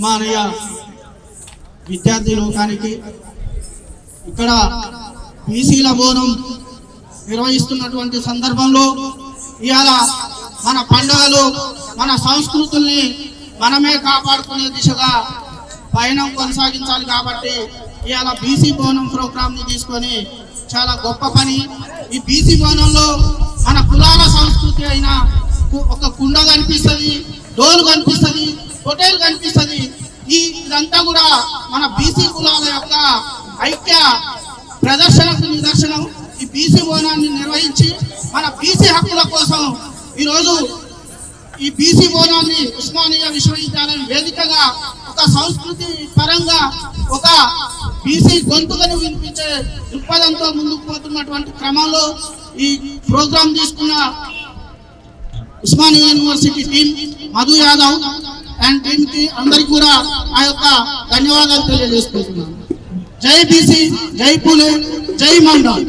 ఉస్మానియ విద్యార్థి లోకానికి ఇక్కడ బీసీల బోనం నిర్వహిస్తున్నటువంటి సందర్భంలో ఇవాళ మన పండుగలు మన సంస్కృతుల్ని మనమే కాపాడుకునే దిశగా పయనం కొనసాగించాలి కాబట్టి ఇవాళ బీసీ బోనం ప్రోగ్రామ్ని తీసుకొని చాలా గొప్ప పని. ఈ బీసీ బోనంలో మన కులాల సంస్కృతి అయిన ఒక కుండ కనిపిస్తుంది, డోలు కనిపిస్తుంది, హోటల్ కనిపిస్తుంది. ఇదంతా కూడా మన బీసీ కులాల యొక్క ఐక్య ప్రదర్శనకు నిదర్శనం. ఈ బీసీ బోనాన్ని నిర్వహించి మన బీసీ హక్కుల కోసం ఈరోజు ఈ బీసీ బోనాన్ని ఉస్మానియా విశ్వవిద్యాలయం వేదికగా ఒక సంస్కృతి పరంగా ఒక బీసీ గొంతులను వినిపించే దృక్పథంతో ముందుకు పోతున్నటువంటి క్రమంలో ఈ ప్రోగ్రాం తీసుకున్న Osmania university team, Madhu Yadav and team కి అందరికీ కూడా ఆ యొక్క ధన్యవాదాలు తెలియజేసుకుంటున్నాను. జై బీసీ, జై పూలే, జై మండల్.